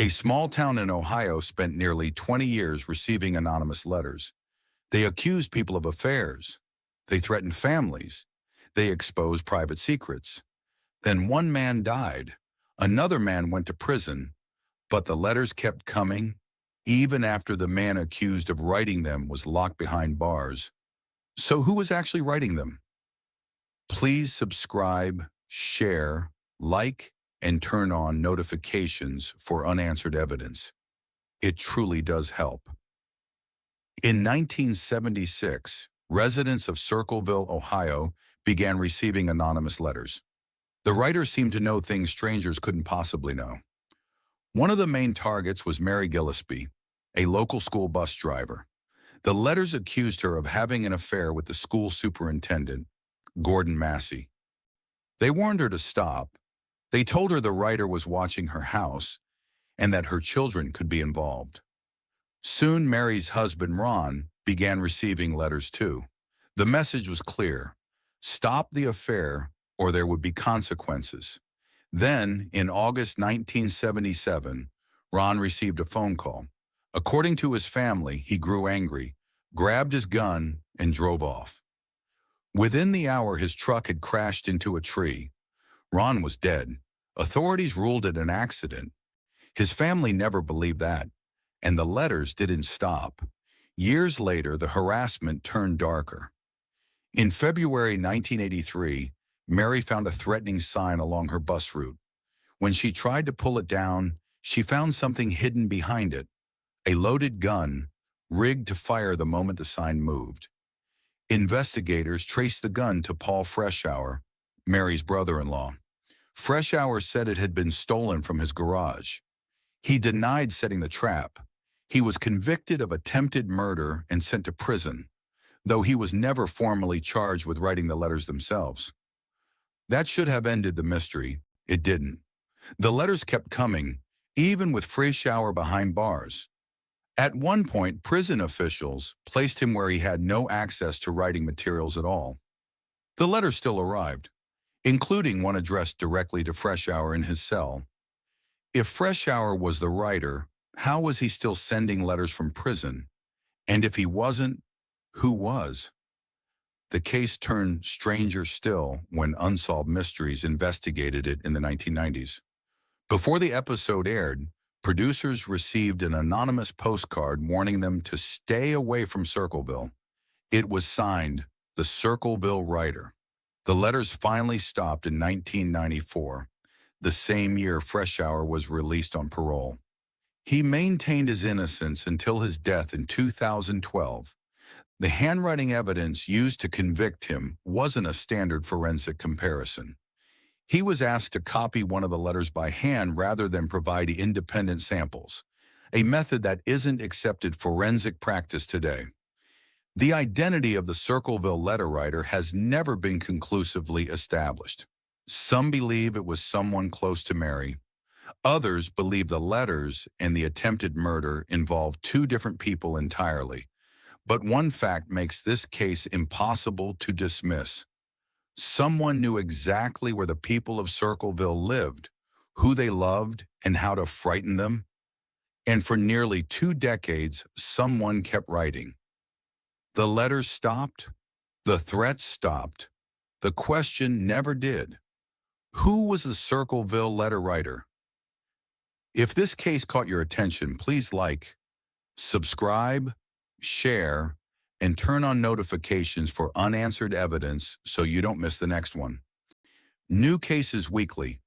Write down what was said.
A small town in Ohio spent nearly 20 years receiving anonymous letters. They accused people of affairs. They threatened families. They exposed private secrets. Then one man died. Another man went to prison, but the letters kept coming, even after the man accused of writing them was locked behind bars. So who was actually writing them? Please subscribe, share, like, and turn on notifications for unanswered evidence. It truly does help. In 1976, residents of Circleville, Ohio, began receiving anonymous letters. The writer seemed to know things strangers couldn't possibly know. One of the main targets was Mary Gillespie, a local school bus driver. The letters accused her of having an affair with the school superintendent, Gordon Massey. They warned her to stop. They told her the writer was watching her house and that her children could be involved. Soon, Mary's husband, Ron, began receiving letters too. The message was clear: stop the affair or there would be consequences. Then, in August 1977, Ron received a phone call. According to his family, he grew angry, grabbed his gun, and drove off. Within the hour, his truck had crashed into a tree. Ron was dead. Authorities ruled it an accident. His family never believed that, and the letters didn't stop. Years later, the harassment turned darker. In February 1983, Mary found a threatening sign along her bus route. When she tried to pull it down, she found something hidden behind it, a loaded gun, rigged to fire the moment the sign moved. Investigators traced the gun to Paul Freshour, Mary's brother-in-law. Freshour said it had been stolen from his garage. He denied setting the trap. He was convicted of attempted murder and sent to prison, though he was never formally charged with writing the letters themselves. That should have ended the mystery. It didn't. The letters kept coming, even with Freshour behind bars. At one point, prison officials placed him where he had no access to writing materials at all. The letters still arrived, including one addressed directly to Freshour in his cell. If Freshour was the writer, how was he still sending letters from prison? And if he wasn't, who was? The case turned stranger still when Unsolved Mysteries investigated it in the 1990s. Before the episode aired, producers received an anonymous postcard warning them to stay away from Circleville. It was signed, the Circleville Writer. The letters finally stopped in 1994, the same year Freshour was released on parole. He maintained his innocence until his death in 2012. The handwriting evidence used to convict him wasn't a standard forensic comparison. He was asked to copy one of the letters by hand rather than provide independent samples, a method that isn't accepted forensic practice today. The identity of the Circleville letter writer has never been conclusively established. Some believe it was someone close to Mary. Others believe the letters and the attempted murder involved two different people entirely. But one fact makes this case impossible to dismiss. Someone knew exactly where the people of Circleville lived, who they loved, and how to frighten them. And for nearly 2 decades, someone kept writing. The letters stopped. The threats stopped. The question never did. Who was the Circleville letter writer? If this case caught your attention, please like, subscribe, share, and turn on notifications for unanswered evidence so you don't miss the next one. New cases weekly.